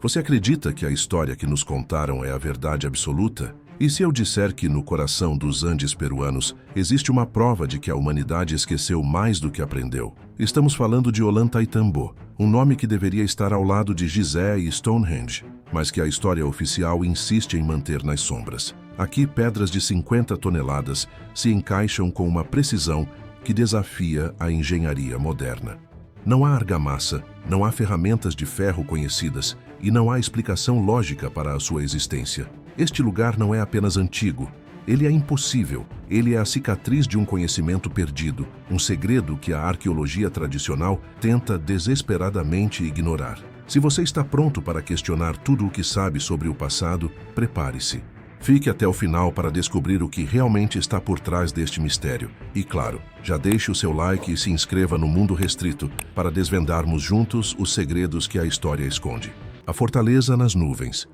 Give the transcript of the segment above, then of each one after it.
Você acredita que a história que nos contaram é a verdade absoluta? E se eu disser que no coração dos Andes peruanos existe uma prova de que a humanidade esqueceu mais do que aprendeu? Estamos falando de Ollantaytambo, um nome que deveria estar ao lado de Gizé e Stonehenge, mas que a história oficial insiste em manter nas sombras. Aqui, pedras de 50 toneladas se encaixam com uma precisão que desafia a engenharia moderna. Não há argamassa, não há ferramentas de ferro conhecidas e não há explicação lógica para a sua existência. Este lugar não é apenas antigo, ele é impossível. Ele é a cicatriz de um conhecimento perdido, um segredo que a arqueologia tradicional tenta desesperadamente ignorar. Se você está pronto para questionar tudo o que sabe sobre o passado, prepare-se. Fique até o final para descobrir o que realmente está por trás deste mistério. E claro, já deixe o seu like e se inscreva no Mundo Restrito para desvendarmos juntos os segredos que a história esconde. A Fortaleza nas Nuvens.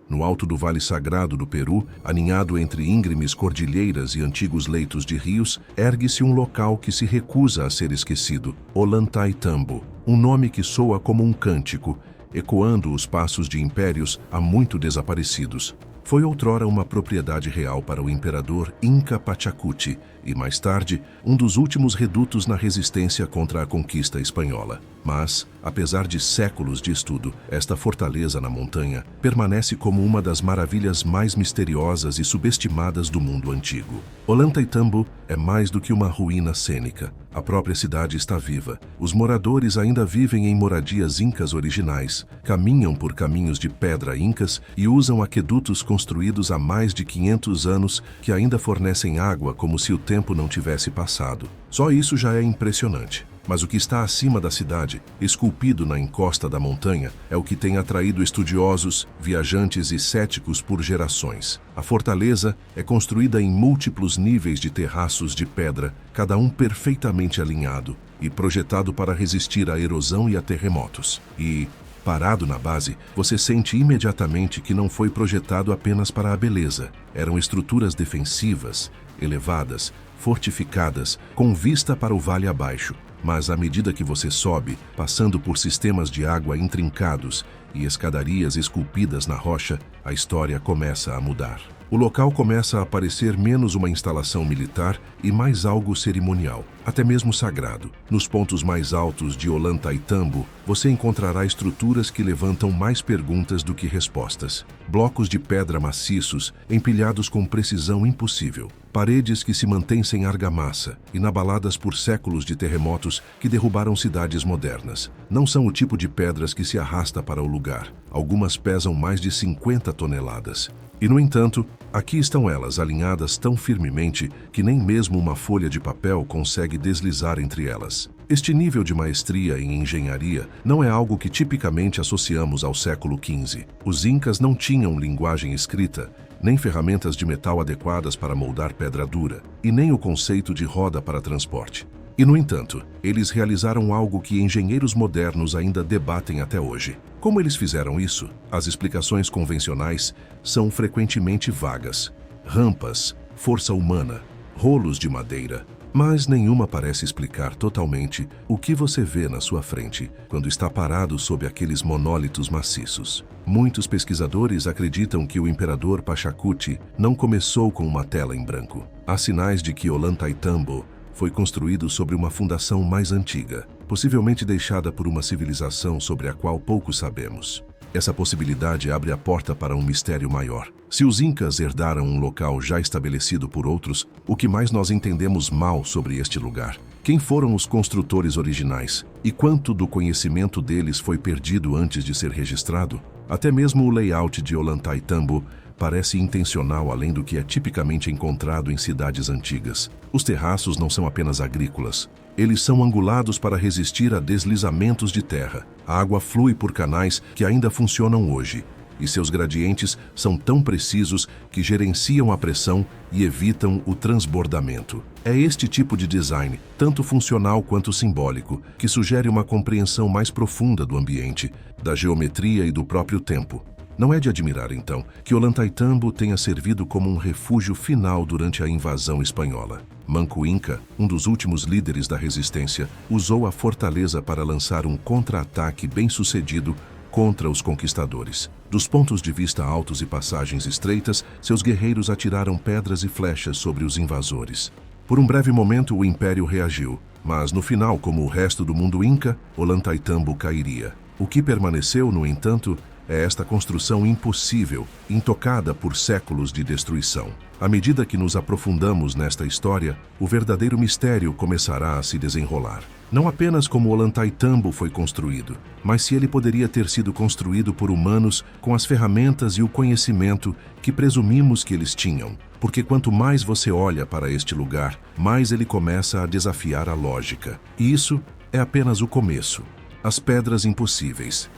No alto do Vale Sagrado do Peru, aninhado entre íngremes cordilheiras e antigos leitos de rios, ergue-se um local que se recusa a ser esquecido, Ollantaytambo, um nome que soa como um cântico, ecoando os passos de impérios há muito desaparecidos. Foi outrora uma propriedade real para o imperador Inca Pachacuti e, mais tarde, um dos últimos redutos na resistência contra a conquista espanhola. Mas, apesar de séculos de estudo, esta fortaleza na montanha permanece como uma das maravilhas mais misteriosas e subestimadas do mundo antigo. Ollantaytambo é mais do que uma ruína cênica. A própria cidade está viva. Os moradores ainda vivem em moradias incas originais, caminham por caminhos de pedra incas e usam aquedutos construídos há mais de 500 anos que ainda fornecem água como se o tempo não tivesse passado. Só isso já é impressionante. Mas o que está acima da cidade, esculpido na encosta da montanha, é o que tem atraído estudiosos, viajantes e céticos por gerações. A fortaleza é construída em múltiplos níveis de terraços de pedra, cada um perfeitamente alinhado e projetado para resistir à erosão e a terremotos. E, parado na base, você sente imediatamente que não foi projetado apenas para a beleza. Eram estruturas defensivas, elevadas, fortificadas, com vista para o vale abaixo. Mas à medida que você sobe, passando por sistemas de água intrincados e escadarias esculpidas na rocha, a história começa a mudar. O local começa a parecer menos uma instalação militar e mais algo cerimonial, até mesmo sagrado. Nos pontos mais altos de Ollantaytambo, você encontrará estruturas que levantam mais perguntas do que respostas. Blocos de pedra maciços, empilhados com precisão impossível. Paredes que se mantêm sem argamassa, inabaladas por séculos de terremotos que derrubaram cidades modernas. Não são o tipo de pedras que se arrasta para o lugar. Algumas pesam mais de 50 toneladas. E, no entanto, aqui estão elas alinhadas tão firmemente que nem mesmo uma folha de papel consegue deslizar entre elas. Este nível de maestria em engenharia não é algo que tipicamente associamos ao século XV. Os incas não tinham linguagem escrita, nem ferramentas de metal adequadas para moldar pedra dura, e nem o conceito de roda para transporte. E, no entanto, eles realizaram algo que engenheiros modernos ainda debatem até hoje. Como eles fizeram isso? As explicações convencionais são frequentemente vagas. Rampas, força humana, rolos de madeira. Mas nenhuma parece explicar totalmente o que você vê na sua frente quando está parado sob aqueles monólitos maciços. Muitos pesquisadores acreditam que o imperador Pachacuti não começou com uma tela em branco. Há sinais de que Ollantaytambo foi construído sobre uma fundação mais antiga, possivelmente deixada por uma civilização sobre a qual pouco sabemos. Essa possibilidade abre a porta para um mistério maior. Se os incas herdaram um local já estabelecido por outros, o que mais nós entendemos mal sobre este lugar? Quem foram os construtores originais? E quanto do conhecimento deles foi perdido antes de ser registrado? Até mesmo o layout de Ollantaytambo parece intencional além do que é tipicamente encontrado em cidades antigas. Os terraços não são apenas agrícolas. Eles são angulados para resistir a deslizamentos de terra. A água flui por canais que ainda funcionam hoje, e seus gradientes são tão precisos que gerenciam a pressão e evitam o transbordamento. É este tipo de design, tanto funcional quanto simbólico, que sugere uma compreensão mais profunda do ambiente, da geometria e do próprio tempo. Não é de admirar, então, que Ollantaytambo tenha servido como um refúgio final durante a invasão espanhola. Manco Inca, um dos últimos líderes da resistência, usou a fortaleza para lançar um contra-ataque bem-sucedido contra os conquistadores. Dos pontos de vista altos e passagens estreitas, seus guerreiros atiraram pedras e flechas sobre os invasores. Por um breve momento, o Império reagiu, mas no final, como o resto do mundo inca, Ollantaytambo cairia. O que permaneceu, no entanto, é esta construção impossível, intocada por séculos de destruição. À medida que nos aprofundamos nesta história, o verdadeiro mistério começará a se desenrolar. Não apenas como Ollantaytambo foi construído, mas se ele poderia ter sido construído por humanos com as ferramentas e o conhecimento que presumimos que eles tinham. Porque quanto mais você olha para este lugar, mais ele começa a desafiar a lógica. E isso é apenas o começo. As pedras impossíveis.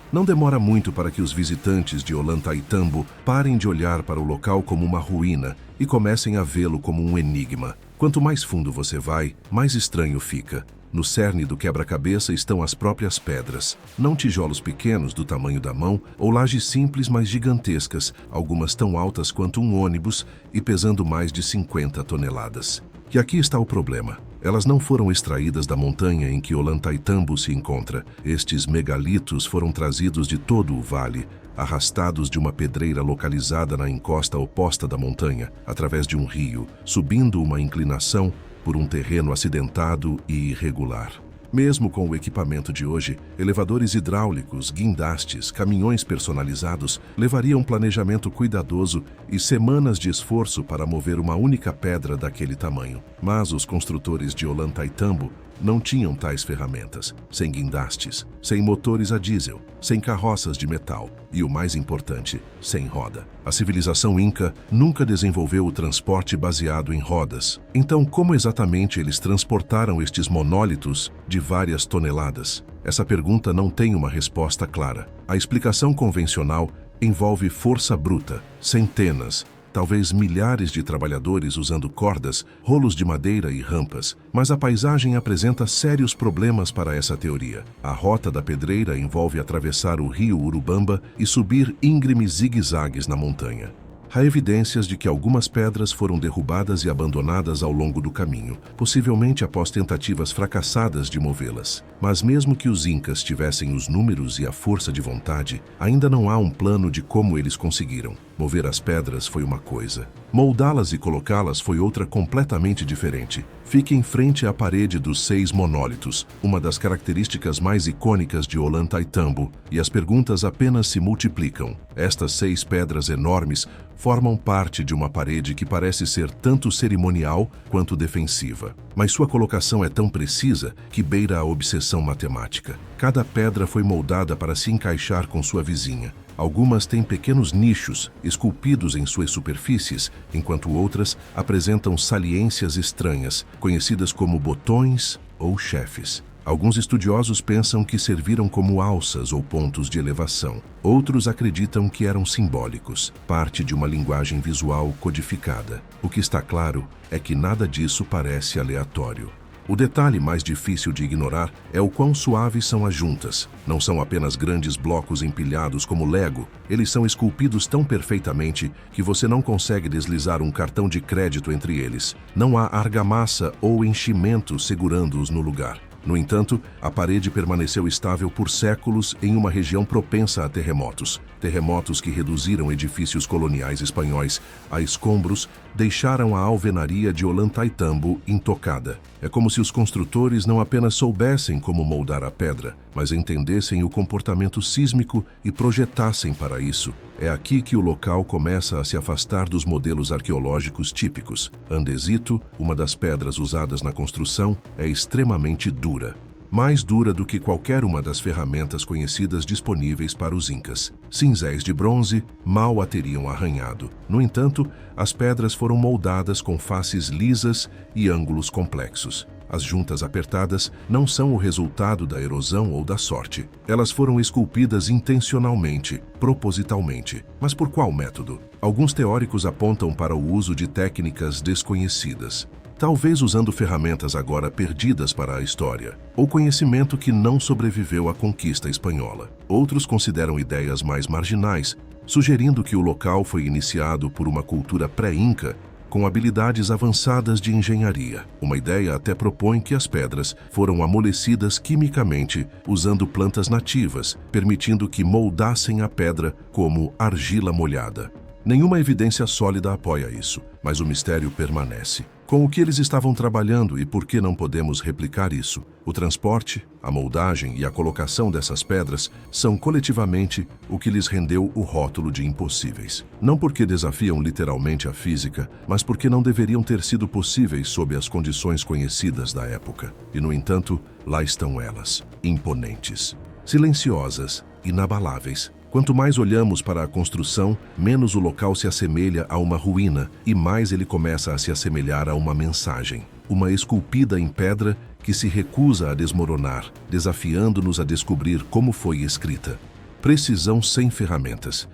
Não demora muito para que os visitantes de Ollantaytambo parem de olhar para o local como uma ruína e comecem a vê-lo como um enigma. Quanto mais fundo você vai, mais estranho fica. No cerne do quebra-cabeça estão as próprias pedras, não tijolos pequenos do tamanho da mão ou lajes simples, mas gigantescas, algumas tão altas quanto um ônibus e pesando mais de 50 toneladas. E aqui está o problema. Elas não foram extraídas da montanha em que Ollantaytambo se encontra. Estes megalitos foram trazidos de todo o vale, arrastados de uma pedreira localizada na encosta oposta da montanha, através de um rio, subindo uma inclinação por um terreno acidentado e irregular. Mesmo com o equipamento de hoje, elevadores hidráulicos, guindastes, caminhões personalizados levariam um planejamento cuidadoso e semanas de esforço para mover uma única pedra daquele tamanho. Mas os construtores de Ollantaytambo não tinham tais ferramentas, sem guindastes, sem motores a diesel, sem carroças de metal e, o mais importante, sem roda. A civilização inca nunca desenvolveu o transporte baseado em rodas. Então, como exatamente eles transportaram estes monólitos de várias toneladas? Essa pergunta não tem uma resposta clara. A explicação convencional envolve força bruta, centenas, talvez milhares de trabalhadores usando cordas, rolos de madeira e rampas, mas a paisagem apresenta sérios problemas para essa teoria. A rota da pedreira envolve atravessar o rio Urubamba e subir íngremes zigue-zagues na montanha. Há evidências de que algumas pedras foram derrubadas e abandonadas ao longo do caminho, possivelmente após tentativas fracassadas de movê-las. Mas mesmo que os incas tivessem os números e a força de vontade, ainda não há um plano de como eles conseguiram. Mover as pedras foi uma coisa. Moldá-las e colocá-las foi outra completamente diferente. Fique em frente à parede dos 6 monólitos, uma das características mais icônicas de Ollantaytambo, e as perguntas apenas se multiplicam. Estas 6 pedras enormes formam parte de uma parede que parece ser tanto cerimonial quanto defensiva. Mas sua colocação é tão precisa que beira a obsessão matemática. Cada pedra foi moldada para se encaixar com sua vizinha. Algumas têm pequenos nichos esculpidos em suas superfícies, enquanto outras apresentam saliências estranhas, conhecidas como botões ou chefes. Alguns estudiosos pensam que serviram como alças ou pontos de elevação. Outros acreditam que eram simbólicos, parte de uma linguagem visual codificada. O que está claro é que nada disso parece aleatório. O detalhe mais difícil de ignorar é o quão suaves são as juntas. Não são apenas grandes blocos empilhados como Lego, eles são esculpidos tão perfeitamente que você não consegue deslizar um cartão de crédito entre eles. Não há argamassa ou enchimento segurando-os no lugar. No entanto, a parede permaneceu estável por séculos em uma região propensa a terremotos. Terremotos que reduziram edifícios coloniais espanhóis a escombros deixaram a alvenaria de Ollantaytambo intocada. É como se os construtores não apenas soubessem como moldar a pedra, mas entendessem o comportamento sísmico e projetassem para isso. É aqui que o local começa a se afastar dos modelos arqueológicos típicos. Andesito, uma das pedras usadas na construção, é extremamente dura. Mais dura do que qualquer uma das ferramentas conhecidas disponíveis para os incas. Cinzéis de bronze mal a teriam arranhado. No entanto, as pedras foram moldadas com faces lisas e ângulos complexos. As juntas apertadas não são o resultado da erosão ou da sorte. Elas foram esculpidas intencionalmente, propositalmente. Mas por qual método? Alguns teóricos apontam para o uso de técnicas desconhecidas. Talvez usando ferramentas agora perdidas para a história, ou conhecimento que não sobreviveu à conquista espanhola. Outros consideram ideias mais marginais, sugerindo que o local foi iniciado por uma cultura pré-inca, com habilidades avançadas de engenharia. Uma ideia até propõe que as pedras foram amolecidas quimicamente usando plantas nativas, permitindo que moldassem a pedra como argila molhada. Nenhuma evidência sólida apoia isso, mas o mistério permanece. Com o que eles estavam trabalhando e por que não podemos replicar isso? O transporte, a moldagem e a colocação dessas pedras são coletivamente o que lhes rendeu o rótulo de impossíveis. Não porque desafiam literalmente a física, mas porque não deveriam ter sido possíveis sob as condições conhecidas da época. E, no entanto, lá estão elas, imponentes, silenciosas, inabaláveis. Quanto mais olhamos para a construção, menos o local se assemelha a uma ruína e mais ele começa a se assemelhar a uma mensagem. Uma esculpida em pedra que se recusa a desmoronar, desafiando-nos a descobrir como foi escrita. Precisão sem ferramentas.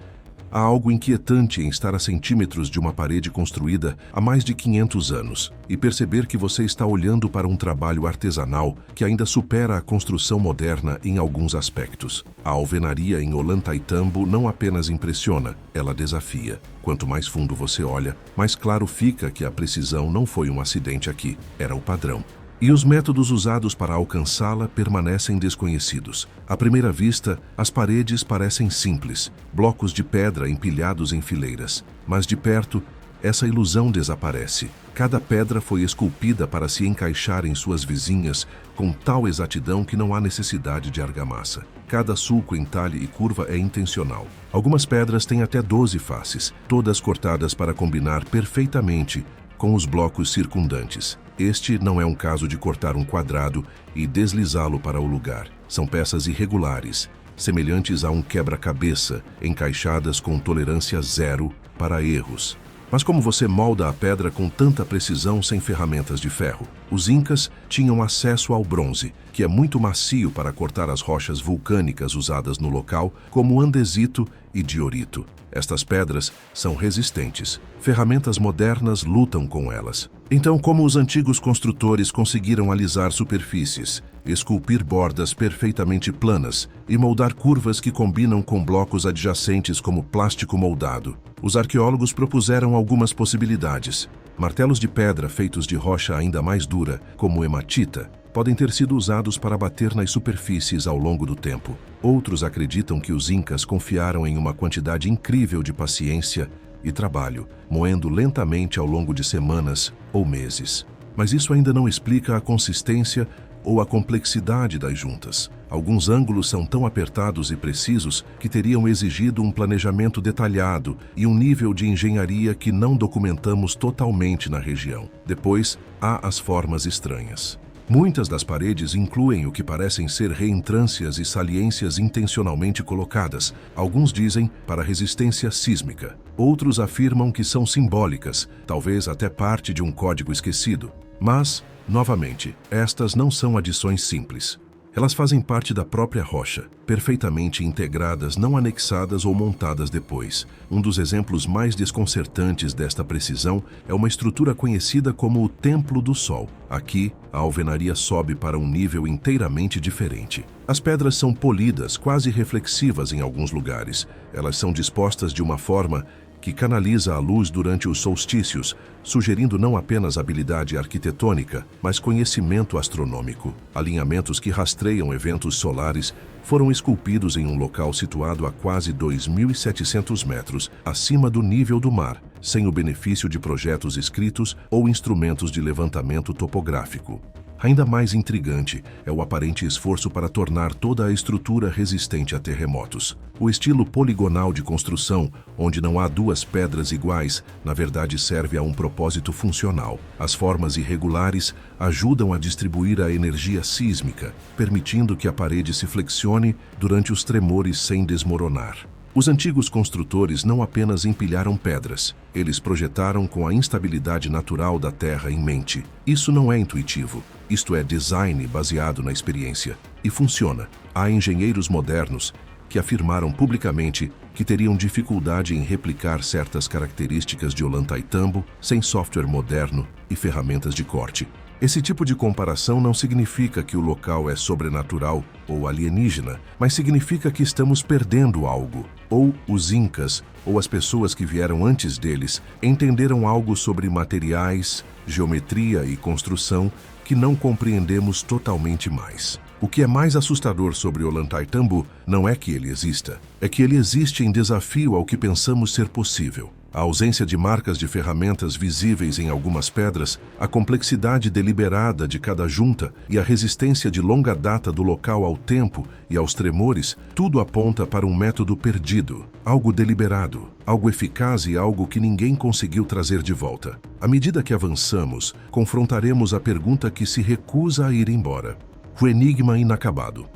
Há algo inquietante em estar a centímetros de uma parede construída há mais de 500 anos e perceber que você está olhando para um trabalho artesanal que ainda supera a construção moderna em alguns aspectos. A alvenaria em Ollantaytambo não apenas impressiona, ela desafia. Quanto mais fundo você olha, mais claro fica que a precisão não foi um acidente aqui, era o padrão. E os métodos usados para alcançá-la permanecem desconhecidos. À primeira vista, as paredes parecem simples, blocos de pedra empilhados em fileiras. Mas de perto, essa ilusão desaparece. Cada pedra foi esculpida para se encaixar em suas vizinhas com tal exatidão que não há necessidade de argamassa. Cada sulco, entalhe e curva é intencional. Algumas pedras têm até 12 faces, todas cortadas para combinar perfeitamente com os blocos circundantes. Este não é um caso de cortar um quadrado e deslizá-lo para o lugar. São peças irregulares, semelhantes a um quebra-cabeça, encaixadas com tolerância zero para erros. Mas como você molda a pedra com tanta precisão sem ferramentas de ferro? Os incas tinham acesso ao bronze, que é muito macio para cortar as rochas vulcânicas usadas no local, como andesito e diorito. Estas pedras são resistentes. Ferramentas modernas lutam com elas. Então, como os antigos construtores conseguiram alisar superfícies, esculpir bordas perfeitamente planas e moldar curvas que combinam com blocos adjacentes como plástico moldado? Os arqueólogos propuseram algumas possibilidades. Martelos de pedra feitos de rocha ainda mais dura, como hematita, podem ter sido usados para bater nas superfícies ao longo do tempo. Outros acreditam que os incas confiaram em uma quantidade incrível de paciência e trabalho, moendo lentamente ao longo de semanas ou meses. Mas isso ainda não explica a consistência ou a complexidade das juntas. Alguns ângulos são tão apertados e precisos que teriam exigido um planejamento detalhado e um nível de engenharia que não documentamos totalmente na região. Depois, há as formas estranhas. Muitas das paredes incluem o que parecem ser reentrâncias e saliências intencionalmente colocadas. Alguns dizem para resistência sísmica. Outros afirmam que são simbólicas, talvez até parte de um código esquecido. Mas, novamente, estas não são adições simples. Elas fazem parte da própria rocha, perfeitamente integradas, não anexadas ou montadas depois. Um dos exemplos mais desconcertantes desta precisão é uma estrutura conhecida como o Templo do Sol. Aqui, a alvenaria sobe para um nível inteiramente diferente. As pedras são polidas, quase reflexivas em alguns lugares. Elas são dispostas de uma forma que canaliza a luz durante os solstícios, sugerindo não apenas habilidade arquitetônica, mas conhecimento astronômico. Alinhamentos que rastreiam eventos solares foram esculpidos em um local situado a quase 2.700 metros acima do nível do mar, sem o benefício de projetos escritos ou instrumentos de levantamento topográfico. Ainda mais intrigante é o aparente esforço para tornar toda a estrutura resistente a terremotos. O estilo poligonal de construção, onde não há duas pedras iguais, na verdade serve a um propósito funcional. As formas irregulares ajudam a distribuir a energia sísmica, permitindo que a parede se flexione durante os tremores sem desmoronar. Os antigos construtores não apenas empilharam pedras, eles projetaram com a instabilidade natural da Terra em mente. Isso não é intuitivo, isto é design baseado na experiência. E funciona. Há engenheiros modernos que afirmaram publicamente que teriam dificuldade em replicar certas características de Ollantaytambo sem software moderno e ferramentas de corte. Esse tipo de comparação não significa que o local é sobrenatural ou alienígena, mas significa que estamos perdendo algo. Ou os incas, ou as pessoas que vieram antes deles, entenderam algo sobre materiais, geometria e construção que não compreendemos totalmente mais. O que é mais assustador sobre Ollantaytambo não é que ele exista, é que ele existe em desafio ao que pensamos ser possível. A ausência de marcas de ferramentas visíveis em algumas pedras, a complexidade deliberada de cada junta e a resistência de longa data do local ao tempo e aos tremores, tudo aponta para um método perdido, algo deliberado, algo eficaz e algo que ninguém conseguiu trazer de volta. À medida que avançamos, confrontaremos a pergunta que se recusa a ir embora: o enigma inacabado.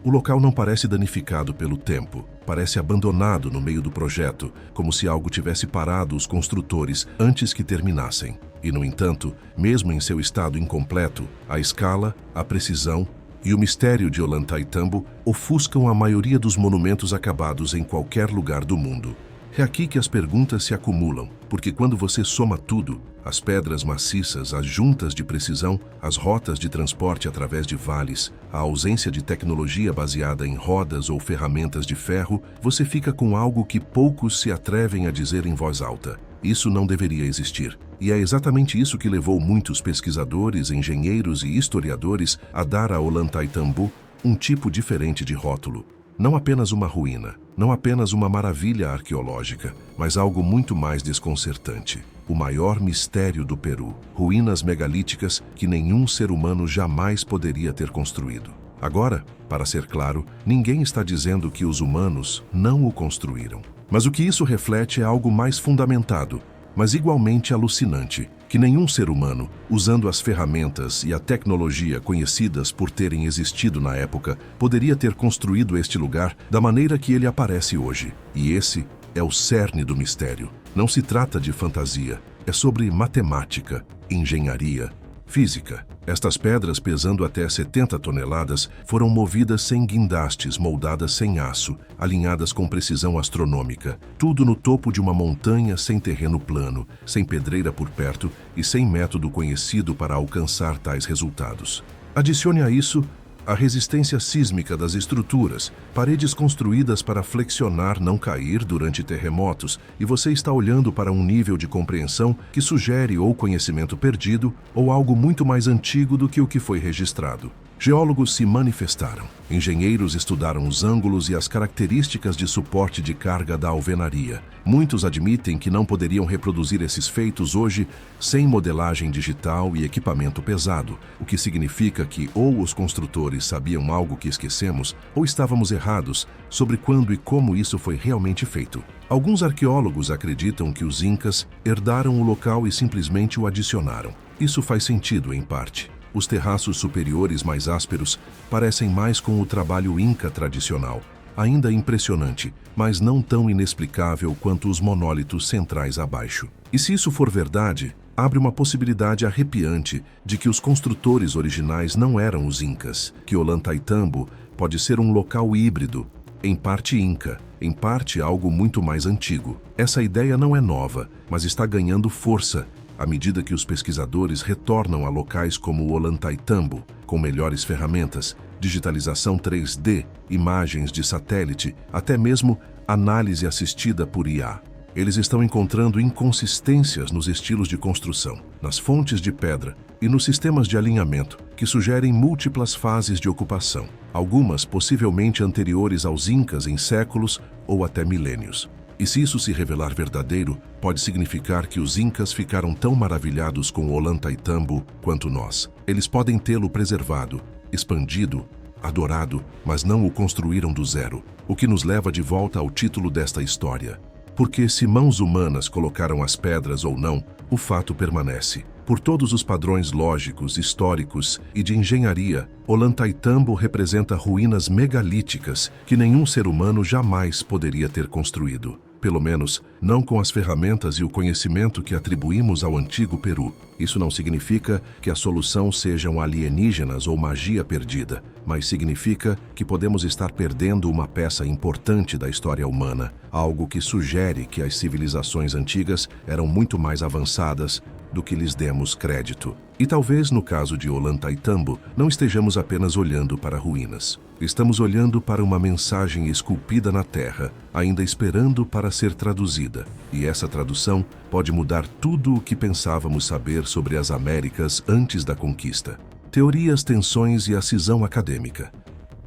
O local não parece danificado pelo tempo, parece abandonado no meio do projeto, como se algo tivesse parado os construtores antes que terminassem. E, no entanto, mesmo em seu estado incompleto, a escala, a precisão e o mistério de Ollantaytambo ofuscam a maioria dos monumentos acabados em qualquer lugar do mundo. É aqui que as perguntas se acumulam, porque quando você soma tudo, as pedras maciças, as juntas de precisão, as rotas de transporte através de vales, a ausência de tecnologia baseada em rodas ou ferramentas de ferro, você fica com algo que poucos se atrevem a dizer em voz alta: isso não deveria existir. E é exatamente isso que levou muitos pesquisadores, engenheiros e historiadores a dar a Ollantaytambo um tipo diferente de rótulo. Não apenas uma ruína, não apenas uma maravilha arqueológica, mas algo muito mais desconcertante. O maior mistério do Peru, ruínas megalíticas que nenhum ser humano jamais poderia ter construído. Agora, para ser claro, ninguém está dizendo que os humanos não o construíram. Mas o que isso reflete é algo mais fundamentado, mas igualmente alucinante, que nenhum ser humano, usando as ferramentas e a tecnologia conhecidas por terem existido na época, poderia ter construído este lugar da maneira que ele aparece hoje. E esse é o cerne do mistério. Não se trata de fantasia, é sobre matemática, engenharia, física. Estas pedras, pesando até 70 toneladas, foram movidas sem guindastes, moldadas sem aço, alinhadas com precisão astronômica. Tudo no topo de uma montanha sem terreno plano, sem pedreira por perto e sem método conhecido para alcançar tais resultados. Adicione a isso a resistência sísmica das estruturas, paredes construídas para flexionar, não cair durante terremotos, e você está olhando para um nível de compreensão que sugere ou conhecimento perdido ou algo muito mais antigo do que o que foi registrado. Geólogos se manifestaram, engenheiros estudaram os ângulos e as características de suporte de carga da alvenaria. Muitos admitem que não poderiam reproduzir esses feitos hoje sem modelagem digital e equipamento pesado, o que significa que ou os construtores sabiam algo que esquecemos, ou estávamos errados sobre quando e como isso foi realmente feito. Alguns arqueólogos acreditam que os incas herdaram o local e simplesmente o adicionaram. Isso faz sentido, em parte. Os terraços superiores mais ásperos parecem mais com o trabalho inca tradicional, ainda impressionante, mas não tão inexplicável quanto os monólitos centrais abaixo. E se isso for verdade, abre uma possibilidade arrepiante de que os construtores originais não eram os incas, que Ollantaytambo pode ser um local híbrido, em parte inca, em parte algo muito mais antigo. Essa ideia não é nova, mas está ganhando força à medida que os pesquisadores retornam a locais como o Ollantaytambo, com melhores ferramentas, digitalização 3D, imagens de satélite, até mesmo análise assistida por IA. Eles estão encontrando inconsistências nos estilos de construção, nas fontes de pedra e nos sistemas de alinhamento, que sugerem múltiplas fases de ocupação, algumas possivelmente anteriores aos incas em séculos ou até milênios. E se isso se revelar verdadeiro, pode significar que os incas ficaram tão maravilhados com o Ollantaytambo quanto nós. Eles podem tê-lo preservado, expandido, adorado, mas não o construíram do zero, o que nos leva de volta ao título desta história. Porque se mãos humanas colocaram as pedras ou não, o fato permanece. Por todos os padrões lógicos, históricos e de engenharia, Ollantaytambo representa ruínas megalíticas que nenhum ser humano jamais poderia ter construído. Pelo menos, não com as ferramentas e o conhecimento que atribuímos ao antigo Peru. Isso não significa que a solução sejam alienígenas ou magia perdida, mas significa que podemos estar perdendo uma peça importante da história humana, algo que sugere que as civilizações antigas eram muito mais avançadas do que lhes demos crédito. E talvez, no caso de Ollantaytambo, não estejamos apenas olhando para ruínas. Estamos olhando para uma mensagem esculpida na terra, ainda esperando para ser traduzida. E essa tradução pode mudar tudo o que pensávamos saber sobre as Américas antes da conquista. Teorias, tensões e a cisão acadêmica.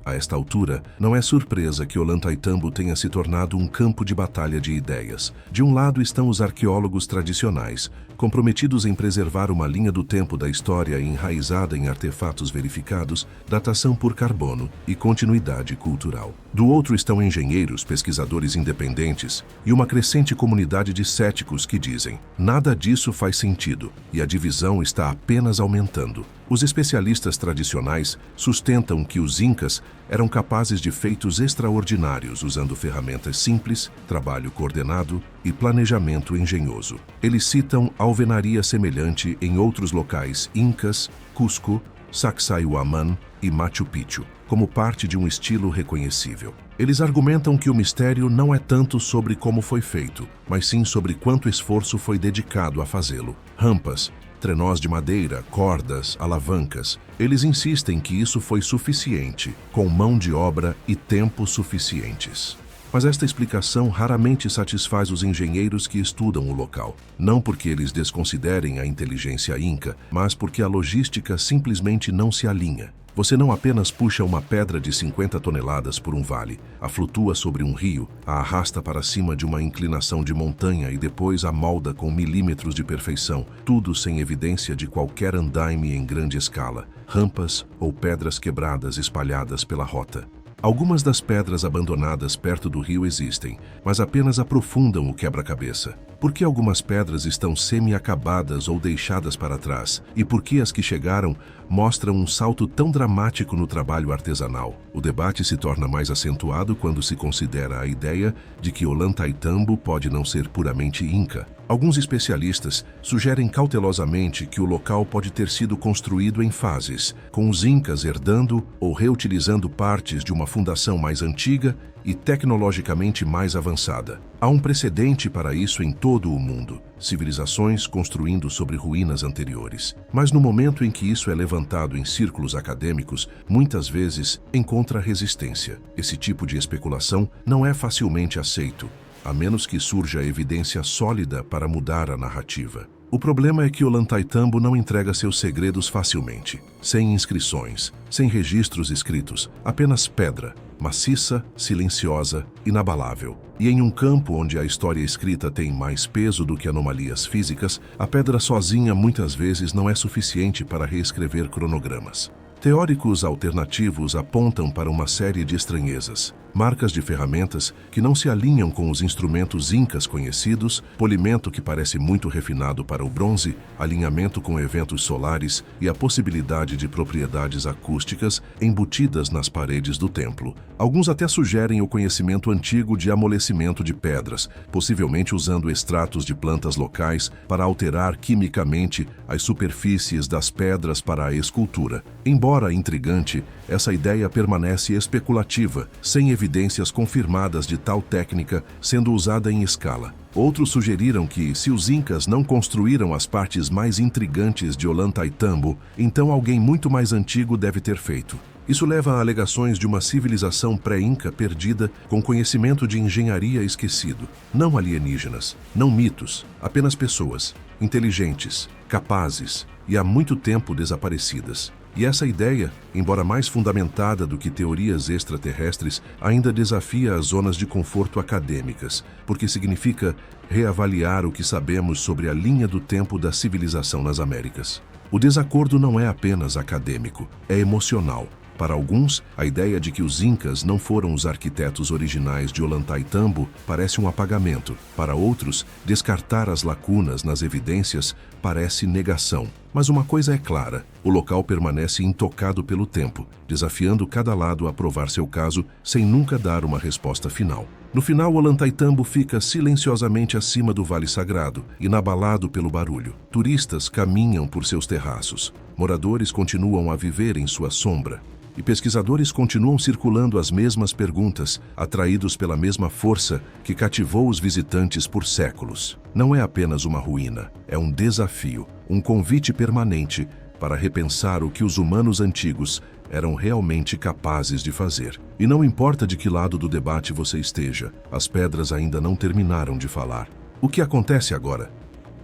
A esta altura, não é surpresa que Ollantaytambo tenha se tornado um campo de batalha de ideias. De um lado estão os arqueólogos tradicionais, comprometidos em preservar uma linha do tempo da história enraizada em artefatos verificados, datação por carbono e continuidade cultural. Do outro estão engenheiros, pesquisadores independentes e uma crescente comunidade de céticos que dizem: nada disso faz sentido e a divisão está apenas aumentando. Os especialistas tradicionais sustentam que os incas eram capazes de feitos extraordinários usando ferramentas simples, trabalho coordenado e planejamento engenhoso. Eles citam alvenaria semelhante em outros locais incas, Cusco, Sacsayhuamán e Machu Picchu, como parte de um estilo reconhecível. Eles argumentam que o mistério não é tanto sobre como foi feito, mas sim sobre quanto esforço foi dedicado a fazê-lo. Rampas, trenós de madeira, cordas, alavancas. Eles insistem que isso foi suficiente, com mão de obra e tempo suficientes. Mas esta explicação raramente satisfaz os engenheiros que estudam o local. Não porque eles desconsiderem a inteligência inca, mas porque a logística simplesmente não se alinha. Você não apenas puxa uma pedra de 50 toneladas por um vale, a flutua sobre um rio, a arrasta para cima de uma inclinação de montanha e depois a molda com milímetros de perfeição, tudo sem evidência de qualquer andaime em grande escala, rampas ou pedras quebradas espalhadas pela rota. Algumas das pedras abandonadas perto do rio existem, mas apenas aprofundam o quebra-cabeça. Por que algumas pedras estão semi-acabadas ou deixadas para trás? E por que as que chegaram mostram um salto tão dramático no trabalho artesanal? O debate se torna mais acentuado quando se considera a ideia de que Ollantaytambo pode não ser puramente inca. Alguns especialistas sugerem cautelosamente que o local pode ter sido construído em fases, com os incas herdando ou reutilizando partes de uma fundação mais antiga e tecnologicamente mais avançada. Há um precedente para isso em todo o mundo, civilizações construindo sobre ruínas anteriores. Mas no momento em que isso é levantado em círculos acadêmicos, muitas vezes encontra resistência. Esse tipo de especulação não é facilmente aceito, a menos que surja evidência sólida para mudar a narrativa. O problema é que Ollantaytambo não entrega seus segredos facilmente, sem inscrições, sem registros escritos, apenas pedra, maciça, silenciosa, inabalável. E em um campo onde a história escrita tem mais peso do que anomalias físicas, a pedra sozinha muitas vezes não é suficiente para reescrever cronogramas. Teóricos alternativos apontam para uma série de estranhezas, marcas de ferramentas que não se alinham com os instrumentos incas conhecidos, polimento que parece muito refinado para o bronze, alinhamento com eventos solares e a possibilidade de propriedades acústicas embutidas nas paredes do templo. Alguns até sugerem o conhecimento antigo de amolecimento de pedras, possivelmente usando extratos de plantas locais para alterar quimicamente as superfícies das pedras para a escultura. Embora intrigante, essa ideia permanece especulativa, sem evidências confirmadas de tal técnica sendo usada em escala. Outros sugeriram que, se os incas não construíram as partes mais intrigantes de Ollantaytambo, então alguém muito mais antigo deve ter feito. Isso leva a alegações de uma civilização pré-inca perdida com conhecimento de engenharia esquecido. Não alienígenas, não mitos, apenas pessoas, inteligentes, capazes e há muito tempo desaparecidas. E essa ideia, embora mais fundamentada do que teorias extraterrestres, ainda desafia as zonas de conforto acadêmicas, porque significa reavaliar o que sabemos sobre a linha do tempo da civilização nas Américas. O desacordo não é apenas acadêmico, é emocional. Para alguns, a ideia de que os incas não foram os arquitetos originais de Ollantaytambo parece um apagamento. Para outros, descartar as lacunas nas evidências parece negação. Mas uma coisa é clara, o local permanece intocado pelo tempo, desafiando cada lado a provar seu caso sem nunca dar uma resposta final. No final, Ollantaytambo fica silenciosamente acima do Vale Sagrado, inabalado pelo barulho. Turistas caminham por seus terraços, moradores continuam a viver em sua sombra, e pesquisadores continuam circulando as mesmas perguntas, atraídos pela mesma força que cativou os visitantes por séculos. não é apenas uma ruína, é um desafio, um convite permanente para repensar o que os humanos antigos eram realmente capazes de fazer. E não importa de que lado do debate você esteja, as pedras ainda não terminaram de falar. O que acontece agora?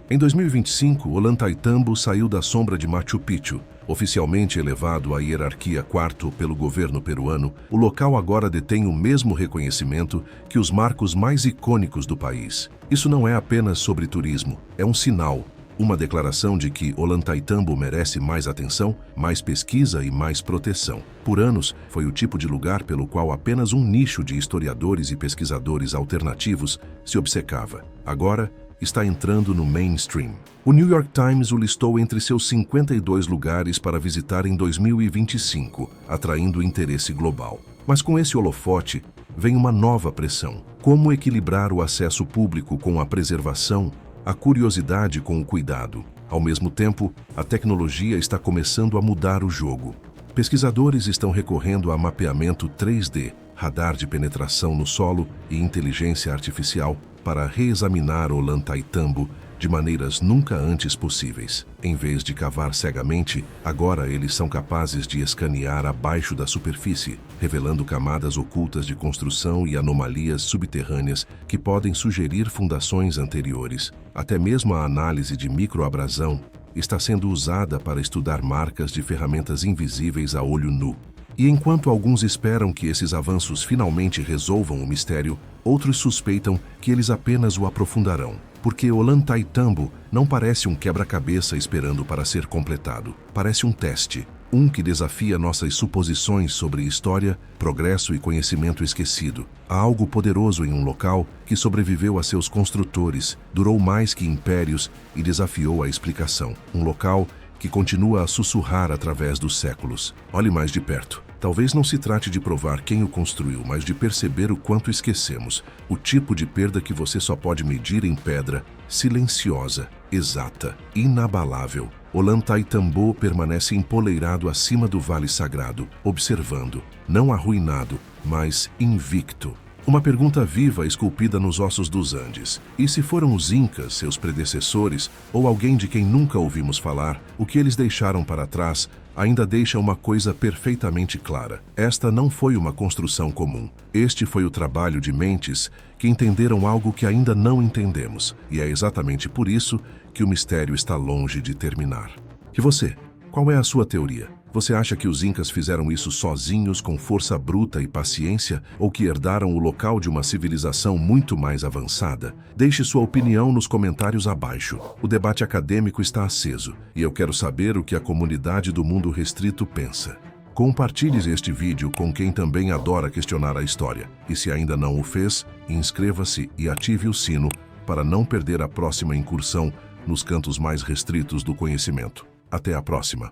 Em 2025, Ollantaytambo saiu da sombra de Machu Picchu. Oficialmente elevado à hierarquia quarto pelo governo peruano, o local agora detém o mesmo reconhecimento que os marcos mais icônicos do país. Isso não é apenas sobre turismo, é um sinal, uma declaração de que Ollantaytambo merece mais atenção, mais pesquisa e mais proteção. Por anos, foi o tipo de lugar pelo qual apenas um nicho de historiadores e pesquisadores alternativos se obcecava. Agora, está entrando no mainstream. O New York Times o listou entre seus 52 lugares para visitar em 2025, atraindo interesse global. Mas com esse holofote, vem uma nova pressão. Como equilibrar o acesso público com a preservação, a curiosidade com o cuidado? Ao mesmo tempo, a tecnologia está começando a mudar o jogo. Pesquisadores estão recorrendo a mapeamento 3D, radar de penetração no solo e inteligência artificial para reexaminar Ollantaytambo de maneiras nunca antes possíveis. Em vez de cavar cegamente, agora eles são capazes de escanear abaixo da superfície, revelando camadas ocultas de construção e anomalias subterrâneas que podem sugerir fundações anteriores. Até mesmo a análise de microabrasão está sendo usada para estudar marcas de ferramentas invisíveis a olho nu. E enquanto alguns esperam que esses avanços finalmente resolvam o mistério, outros suspeitam que eles apenas o aprofundarão. Porque Ollantaytambo não parece um quebra-cabeça esperando para ser completado. Parece um teste, um que desafia nossas suposições sobre história, progresso e conhecimento esquecido. Há algo poderoso em um local que sobreviveu a seus construtores, durou mais que impérios e desafiou a explicação. Um local que continua a sussurrar através dos séculos. Olhe mais de perto. Talvez não se trate de provar quem o construiu, mas de perceber o quanto esquecemos. O tipo de perda que você só pode medir em pedra, silenciosa, exata, inabalável. Ollantaytambo permanece empoleirado acima do vale sagrado, observando, não arruinado, mas invicto. Uma pergunta viva esculpida nos ossos dos Andes. E se foram os Incas, seus predecessores, ou alguém de quem nunca ouvimos falar, o que eles deixaram para trás ainda deixa uma coisa perfeitamente clara. Esta não foi uma construção comum. Este foi o trabalho de mentes que entenderam algo que ainda não entendemos. E é exatamente por isso que o mistério está longe de terminar. E você? Qual é a sua teoria? Você acha que os Incas fizeram isso sozinhos, com força bruta e paciência, ou que herdaram o local de uma civilização muito mais avançada? Deixe sua opinião nos comentários abaixo. O debate acadêmico está aceso, e eu quero saber o que a comunidade do mundo restrito pensa. Compartilhe este vídeo com quem também adora questionar a história. E se ainda não o fez, inscreva-se e ative o sino para não perder a próxima incursão nos cantos mais restritos do conhecimento. Até a próxima!